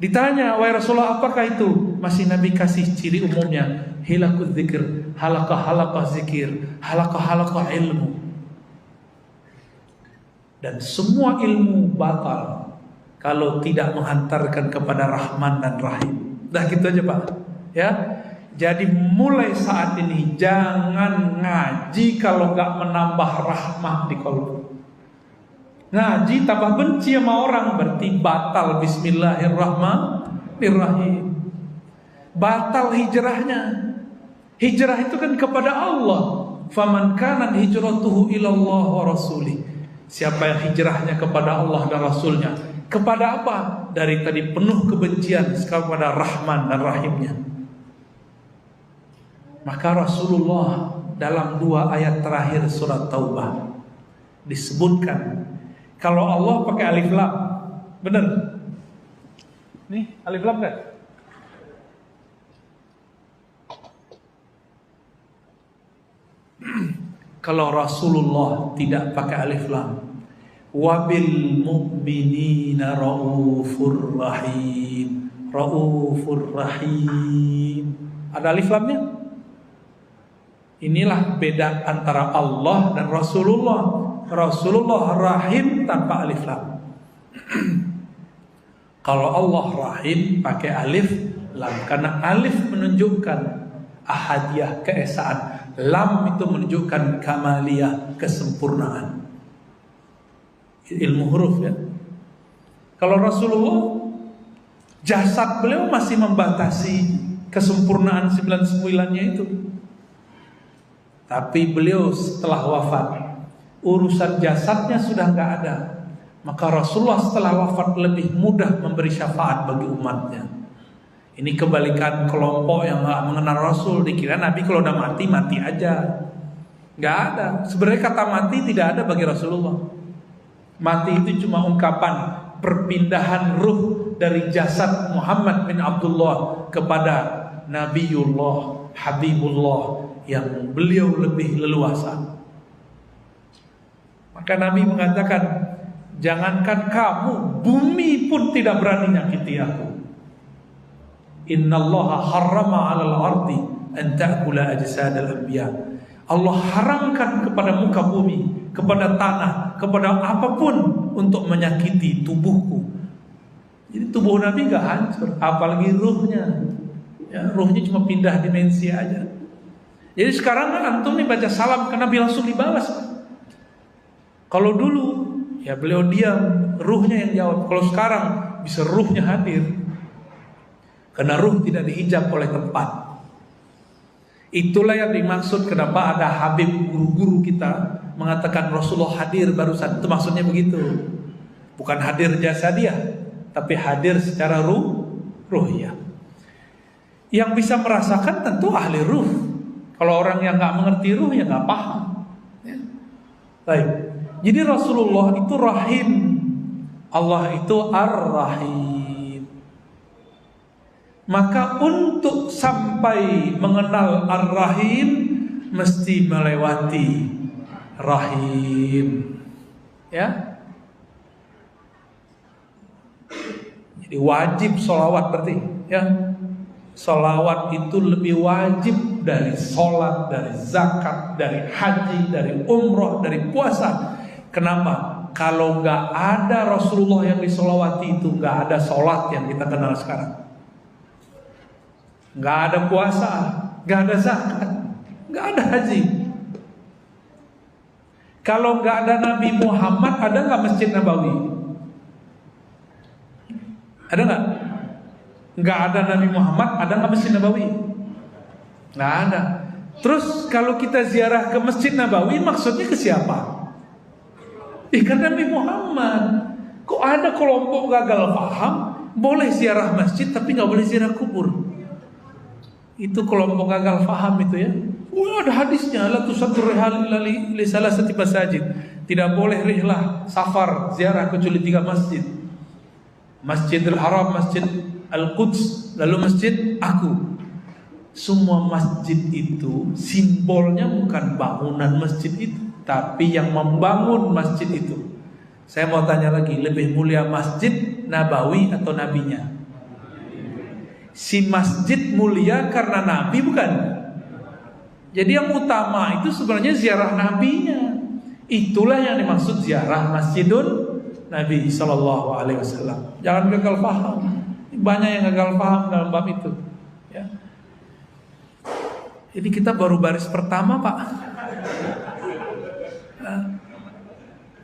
Ditanya, wahai Rasulullah apakah itu? Masih Nabi kasih ciri umumnya. Hilakul zikir, halaqah zikir, halaqah ilmu. Dan semua ilmu batal kalau tidak menghantarkan kepada Rahman dan Rahim. Dah gitu aja Pak. Ya. Jadi mulai saat ini jangan ngaji kalau gak menambah rahmah di kalbu. Ngaji tambah benci sama orang berarti batal bismillahirrahmanirrahim. Batal hijrahnya. Hijrah itu kan kepada Allah. Faman kanat hijratuhu ilallah wa rasulih. Siapa yang hijrahnya kepada Allah dan Rasulnya, kepada apa? Dari tadi penuh kebencian kepada Rahman dan Rahimnya. Maka Rasulullah dalam 2 ayat terakhir surat Taubah disebutkan kalau Allah pakai alif lam, benar? Nih alif lam kan? Kalau Rasulullah tidak pakai alif lam, wabil mu'minina raufur rahim, raufur rahim. Ada alif lamnya? Inilah beda antara Allah dan Rasulullah. Rasulullah rahim tanpa alif lam. Kalau Allah rahim pakai alif lam, karena alif menunjukkan ahadiyah, keesaan. Lam itu menunjukkan kamaliyah, kesempurnaan. Ilmu huruf ya. Kalau Rasulullah, jasad beliau masih membatasi kesempurnaan 99-nya itu. Tapi beliau setelah wafat, urusan jasadnya sudah nggak ada. Maka Rasulullah setelah wafat lebih mudah memberi syafaat bagi umatnya. Ini kebalikan kelompok yang nggak mengenal Rasul. Dikira Nabi kalau udah mati, mati aja. Nggak ada. Sebenarnya kata mati tidak ada bagi Rasulullah. Mati itu cuma ungkapan perpindahan ruh dari jasad Muhammad bin Abdullah kepada Nabiullah, Habibullah, yang beliau lebih leluasa. Maka Nabi mengatakan, jangankan kamu, bumi pun tidak berani nyakiti aku. Innallaha harrama 'alal ardi an ta'kula ajsadal anbiya. Allah haramkan kepada muka bumi, kepada tanah, kepada apapun untuk menyakiti tubuhku. Jadi tubuh Nabi gak hancur, apalagi ruhnya. Ya, ruhnya cuma pindah dimensi aja. Jadi sekarang kan antum nih baca salam ke Nabi langsung dibalas. Kalau dulu ya beliau diam, ruhnya yang jawab. Kalau sekarang bisa ruhnya hadir. Karena ruh tidak dihijab oleh tempat. Itulah yang dimaksud kenapa ada Habib guru-guru kita mengatakan Rasulullah hadir barusan. Itu maksudnya begitu. Bukan hadir jasadiah, tapi hadir secara ruhiyah. Yang bisa merasakan tentu ahli ruh. Kalau orang yang nggak mengerti ruh ya nggak paham. Ya. Baik. Jadi Rasulullah itu rahim, Allah itu ar-rahim. Maka untuk sampai mengenal ar-rahim mesti melewati rahim. Ya. Jadi wajib sholawat berarti. Ya. Sholawat itu lebih wajib dari sholat, dari zakat, dari haji, dari umroh, dari puasa. Kenapa? Kalau nggak ada Rasulullah yang disolawati itu, nggak ada sholat yang kita kenal sekarang, nggak ada puasa, nggak ada zakat, nggak ada haji. Kalau nggak ada Nabi Muhammad, ada nggak Masjid Nabawi? Ada nggak? Nggak ada Nabi Muhammad, ada nggak Masjid Nabawi? Nggak ada. Terus kalau kita ziarah ke Masjid Nabawi, maksudnya ke siapa? Karena Nabi Muhammad. Kok ada kelompok gagal paham, boleh ziarah masjid tapi nggak boleh ziarah kubur? Itu kelompok gagal paham itu ya. Ada hadisnya, la tusaddur rihal illa li salasati masajid. Tidak boleh rihlah safar ziarah kecuali 3 masjid. Masjidil Haram, Masjid Al-Quds, lalu Masjid Aku. Semua masjid itu simbolnya bukan bangunan masjid itu, tapi yang membangun masjid itu. Saya mau tanya lagi, lebih mulia Masjid Nabawi atau nabinya? Si masjid mulia karena nabi bukan? Jadi yang utama itu sebenarnya ziarah nabinya. Itulah yang dimaksud ziarah Masjidun Nabi sallallahu alaihi wasallam. Jangan gagal paham. Banyak yang gagal paham dalam bab itu. Ya. Jadi kita baru baris pertama, Pak.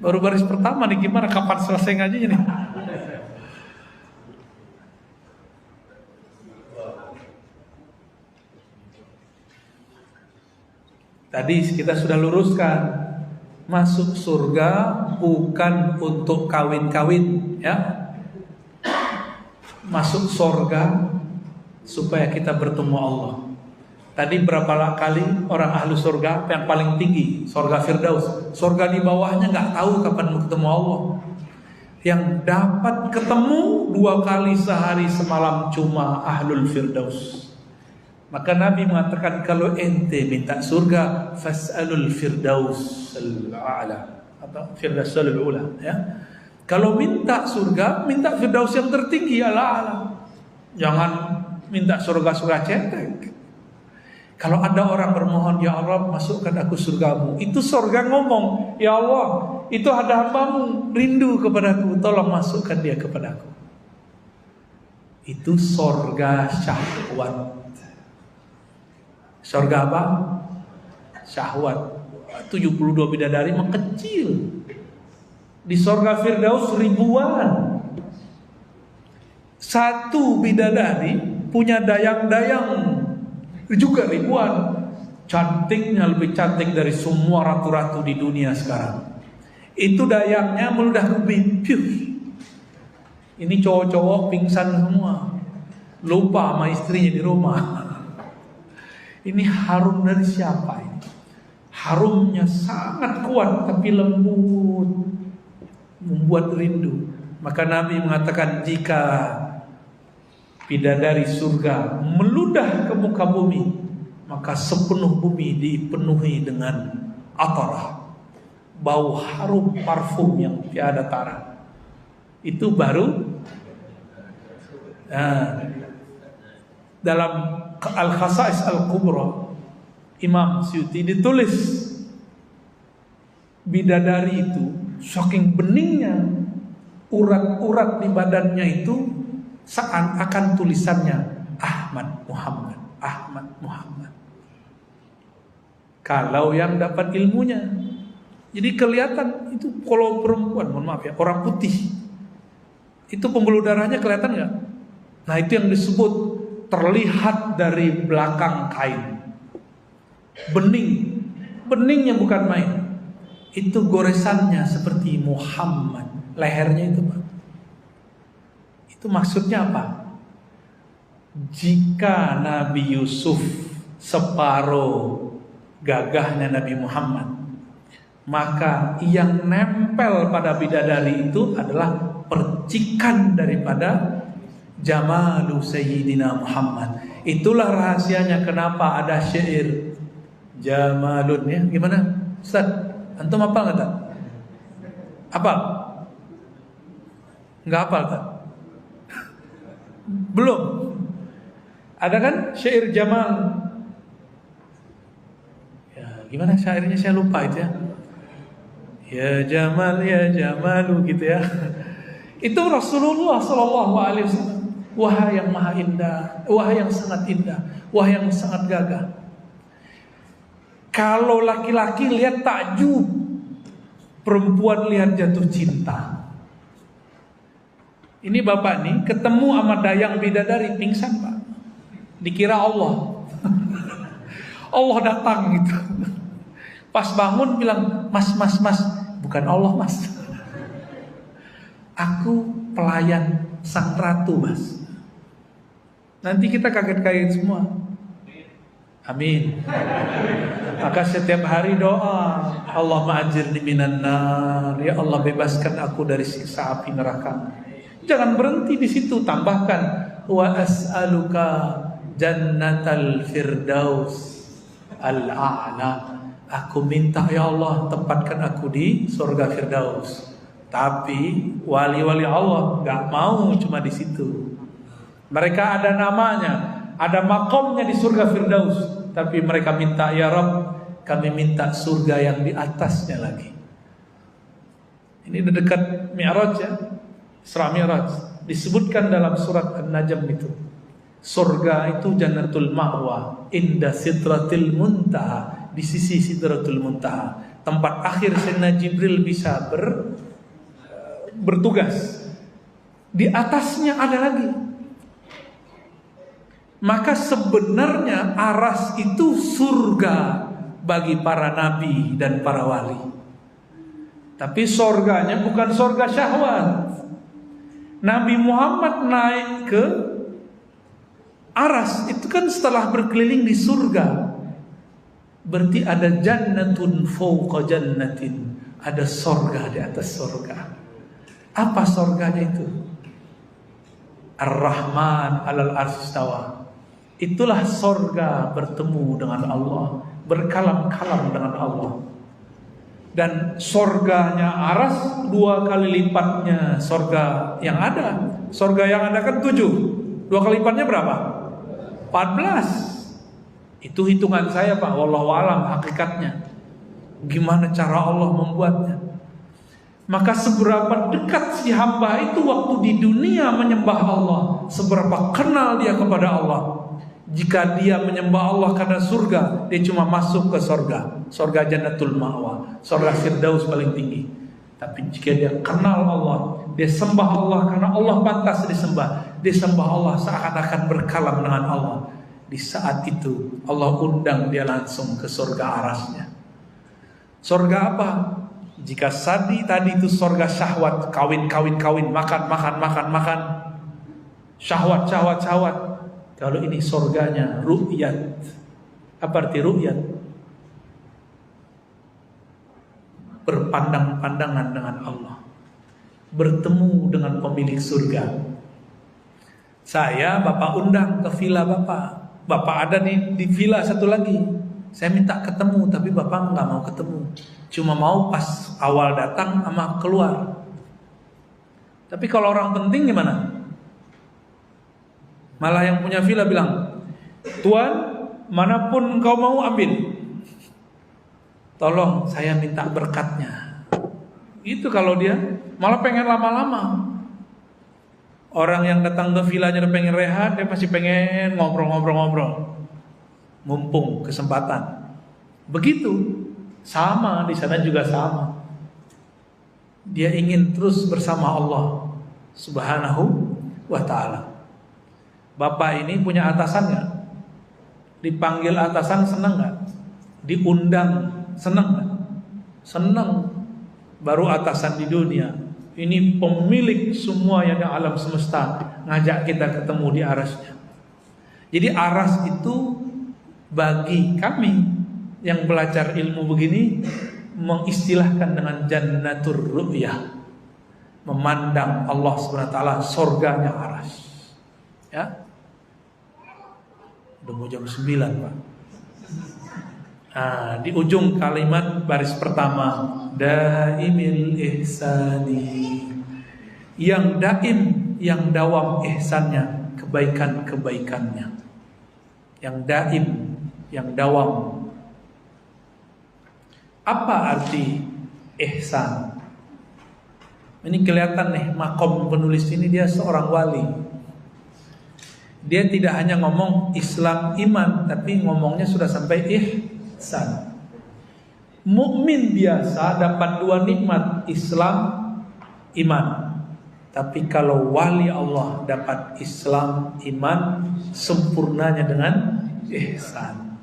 Baru baris pertama nih, gimana kapan selesai ngajinya nih? Tadi kita sudah luruskan, masuk surga bukan untuk kawin-kawin, ya. Masuk surga supaya kita bertemu Allah. Tadi berapa kali orang ahlu surga yang paling tinggi, surga Firdaus. Surga di bawahnya nggak tahu kapan mau ketemu Allah. Yang dapat ketemu 2 kali sehari semalam cuma ahlul Firdaus. Maka Nabi mengatakan kalau ente minta surga, fas'alul Firdaus al-a'la atau Firdaus al-ula, ya. Kalau minta surga, minta Firdaus yang tertinggi al-a'la. Jangan minta surga-surga cetek. Kalau ada orang bermohon, ya Allah masukkan aku surgamu, itu surga ngomong, ya Allah itu ada hambamu rindu kepadaku, tolong masukkan dia kepadaku. Itu surga syahwat. Surga apa? Syahwat. 72 bidadari mengkecil. Di surga Firdaus ribuan. Satu bidadari punya dayang-dayang juga ribuan. Cantiknya lebih cantik dari semua ratu-ratu di dunia sekarang. Itu dayangnya meludah kubing. Ini cowok-cowok pingsan semua, lupa sama istrinya di rumah. Ini harum dari siapa ini? Harumnya sangat kuat tapi lembut, membuat rindu. Maka Nabi mengatakan jika bidadari surga meludah ke muka bumi, maka sepenuh bumi dipenuhi dengan atarah, bau harum parfum yang tiada tara. Itu baru dalam Al-Khasa'is Al-Kubra Imam Suyuti ditulis bidadari itu saking beningnya urat-urat di badannya itu seakan tulisannya Ahmad Muhammad, Ahmad Muhammad. Kalau yang dapat ilmunya, jadi kelihatan itu kalau perempuan, mohon maaf ya, orang putih, itu pembuluh darahnya kelihatan nggak? Nah itu yang disebut terlihat dari belakang kain, bening, beningnya bukan main. Itu goresannya seperti Muhammad, lehernya itu Pak. Itu maksudnya apa? Jika Nabi Yusuf separuh gagahnya Nabi Muhammad, maka yang nempel pada bidadari itu adalah percikan daripada jamalu Sayyidina Muhammad. Itulah rahasianya kenapa ada syair jamalun ya. Gimana Ustaz? Antum hafal nggak tak? Hafal? Nggak hafal tak? Belum. Ada kan syair Jamal? Ya, gimana syairnya saya lupa itu ya. Ya Jamal ya Jamalu gitu ya. Itu Rasulullah sallallahu alaihi wasallam. Wahai yang maha indah, wahai yang sangat indah, wahai yang sangat gagah. Kalau laki-laki lihat takjub, perempuan lihat jatuh cinta. Ini bapak nih ketemu sama dayang bidadari pingsan pak, dikira Allah. Allah datang gitu. Pas bangun bilang, mas, bukan Allah mas. Aku pelayan sang ratu mas. Nanti kita kaget-kaget semua. Amin. Maka setiap hari doa, Allahumma ajirni minan nar, ya Allah bebaskan aku dari siksa api neraka. Jangan berhenti di situ, tambahkan wa as'aluka jannatal firdaus al-a'la. Aku minta ya Allah tempatkan aku di surga firdaus. Tapi wali-wali Allah enggak mau cuma di situ. Mereka ada namanya, ada makomnya di surga firdaus, tapi mereka minta ya Rabb, kami minta surga yang di atasnya lagi. Ini dekat Mi'raj ya. Isra Mi'raj disebutkan dalam surat An-Najm itu. Surga itu jannatul ma'wa inda sidratil muntaha, di sisi sidratul muntaha, tempat akhir Sayyidina Jibril bisa bertugas. Di atasnya ada lagi. Maka sebenarnya aras itu surga bagi para nabi dan para wali. Tapi surganya bukan surga syahwat. Nabi Muhammad naik ke aras itu kan setelah berkeliling di surga. Berarti ada jannatun fawqa jannatin, ada surga di atas surga. Apa surganya itu? Ar-Rahman 'alal arsy istawa. Itulah surga bertemu dengan Allah, berkalam-kalam dengan Allah. Dan surganya aras 2 kali lipatnya surga yang ada. Surga yang ada kan 7, 2 kali lipatnya berapa? 14. Itu hitungan saya Pak, wallahu alam hakikatnya. Gimana cara Allah membuatnya? Maka seberapa dekat si hamba itu waktu di dunia menyembah Allah, seberapa kenal dia kepada Allah. Jika dia menyembah Allah karena surga, dia cuma masuk ke surga, surga jannatul ma'wa, surga firdaus paling tinggi. Tapi jika dia kenal Allah, dia sembah Allah karena Allah pantas disembah, dia sembah Allah seakan-akan berkalam dengan Allah. Di saat itu Allah undang dia langsung ke surga arasnya. Surga apa? Jika tadi itu surga syahwat, kawin, makan, syahwat. Kalau ini surganya ru'yat. Apa arti ru'yat? Berpandang-pandangan dengan Allah, bertemu dengan pemilik surga. Saya Bapak undang ke villa Bapak ada di villa satu lagi. Saya minta ketemu, tapi Bapak nggak mau ketemu. Cuma mau pas awal datang sama keluar. Tapi kalau orang penting gimana? Malah yang punya villa bilang, Tuan, manapun kau mau ambil, tolong saya minta berkatnya. Itu kalau dia malah pengen lama-lama. Orang yang datang ke villanya dia pengen rehat, dia pasti pengen ngobrol-ngobrol. Mumpung kesempatan. Begitu. Sama, di sana juga sama. Dia ingin terus bersama Allah Subhanahu wa ta'ala. Bapak ini punya atasan gak? Dipanggil atasan senang gak? Diundang senang gak? Senang. Baru atasan di dunia. Ini pemilik semua yang ada alam semesta, ngajak kita ketemu di arasnya. Jadi aras itu bagi kami yang belajar ilmu begini mengistilahkan dengan jannatur ru'yah, memandang Allah SWT, surganya aras. Ya, udah mau jam 9 Pak. Nah, di ujung kalimat baris pertama, daimil ihsani, yang daim, yang dawam ihsannya, kebaikan-kebaikannya, yang daim, yang dawam. Apa arti ihsan? Ini kelihatan nih, makom penulis ini dia seorang wali. Dia tidak hanya ngomong Islam iman, tapi ngomongnya sudah sampai ihsan. Mukmin biasa dapat dua nikmat, Islam, iman. Tapi kalau wali Allah dapat Islam, iman, sempurnanya dengan ihsan.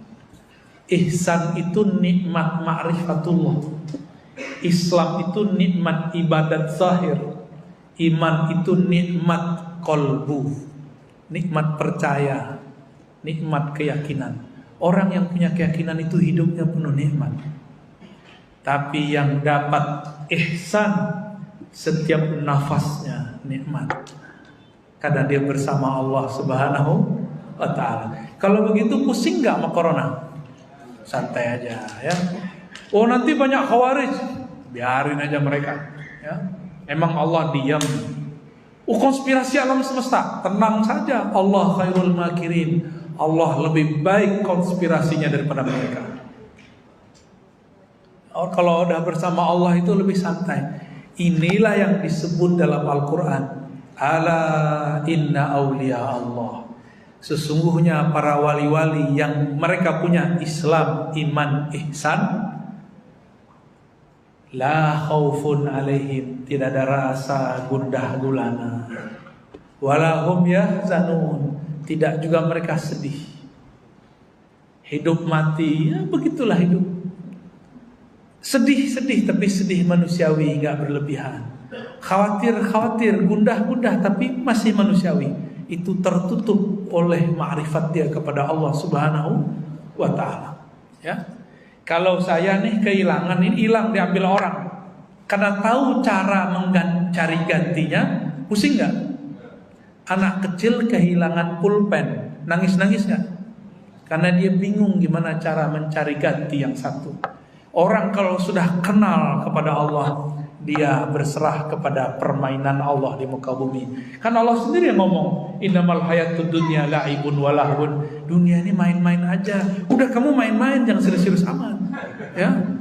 Ihsan itu nikmat ma'rifatullah. Islam itu nikmat ibadat zahir. Iman itu nikmat qalbu, nikmat percaya, nikmat keyakinan. Orang yang punya keyakinan itu hidupnya penuh nikmat. Tapi yang dapat ihsan, setiap nafasnya nikmat, karena dia bersama Allah Subhanahu wa ta'ala. Kalau begitu pusing gak sama corona? Santai aja ya. Oh nanti banyak khawarij, biarin aja mereka ya. Emang Allah diam? Oh konspirasi alam semesta, tenang saja. Allah khairul makirin. Allah lebih baik konspirasinya daripada mereka. Oh, kalau udah bersama Allah itu lebih santai. Inilah yang disebut dalam Al-Quran, ala inna awliya Allah. Sesungguhnya para wali-wali yang mereka punya Islam, iman, ihsan, la khaufun alaihim, tidak ada rasa gundah gulana, walahum yahzanun, tidak juga mereka sedih. Hidup mati, ya begitulah hidup. Sedih-sedih, tapi sedih manusiawi, gak berlebihan. Khawatir-khawatir, gundah-gundah, tapi masih manusiawi. Itu tertutup oleh ma'rifat dia kepada Allah Subhanahu wa ta'ala. Ya. Kalau saya nih kehilangan, ini hilang diambil orang, karena tahu cara mencari gantinya, pusing gak? Anak kecil kehilangan pulpen, nangis-nangis gak? Karena dia bingung gimana cara mencari ganti yang satu. Orang kalau sudah kenal kepada Allah, dia berserah kepada permainan Allah di muka bumi. Kan Allah sendiri yang ngomong, innamal hayatud dunya la'ibun wa lahwun. Dunia ini main-main aja. Udah kamu main-main, jangan serius-serius amat. Ya.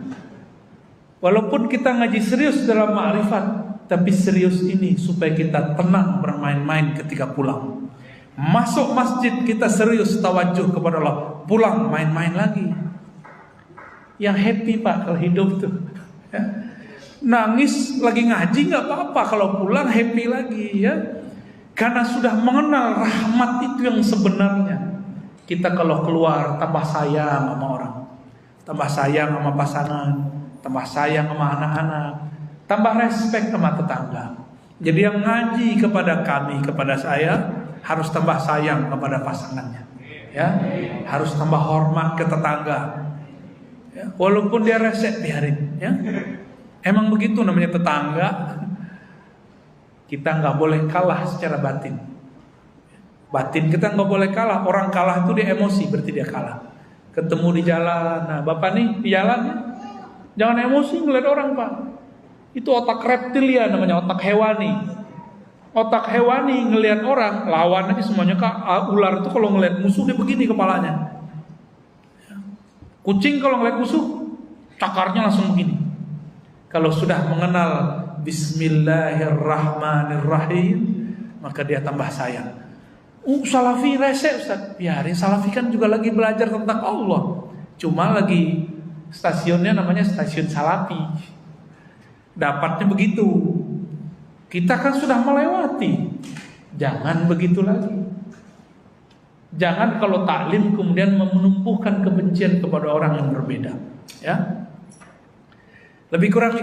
Walaupun kita ngaji serius dalam ma'rifat, tapi serius ini supaya kita tenang bermain-main ketika pulang. Masuk masjid kita serius tawajuh kepada Allah, pulang main-main lagi. Yang happy Pak kalau hidup tuh ya. Nangis lagi ngaji gak apa-apa, kalau pulang happy lagi ya. Karena sudah mengenal rahmat itu yang sebenarnya. Kita kalau keluar tambah sayang sama orang, tambah sayang sama pasangan, tambah sayang sama anak-anak, tambah respect sama tetangga. Jadi yang ngaji kepada kami, kepada saya, harus tambah sayang kepada pasangannya ya. Harus tambah hormat ke tetangga ya. Walaupun dia resek, biarin ya. Emang begitu namanya tetangga. Kita nggak boleh kalah secara batin. Batin kita nggak boleh kalah. Orang kalah itu dia emosi, berarti dia kalah. Ketemu di jalan, nah bapak nih di jalan ya, jangan emosi ngeliat orang Pak. Itu otak reptilia namanya, otak hewani. Otak hewani ngelihat orang, lawan aja semuanya. Ular itu kalau ngelihat musuh dia begini kepalanya. Kucing kalau ngelihat musuh, cakarnya langsung begini. Kalau sudah mengenal Bismillahirrahmanirrahim, maka dia tambah sayang. Salafi rese Ustaz, biarin. Salafi kan juga lagi belajar tentang Allah. Cuma lagi stasiunnya namanya stasiun Salafi. Dapatnya begitu. Kita kan sudah melewati. Jangan begitu lagi. Jangan kalau taklim kemudian menumbuhkan kebencian kepada orang yang berbeda. Ya. Lebih kurang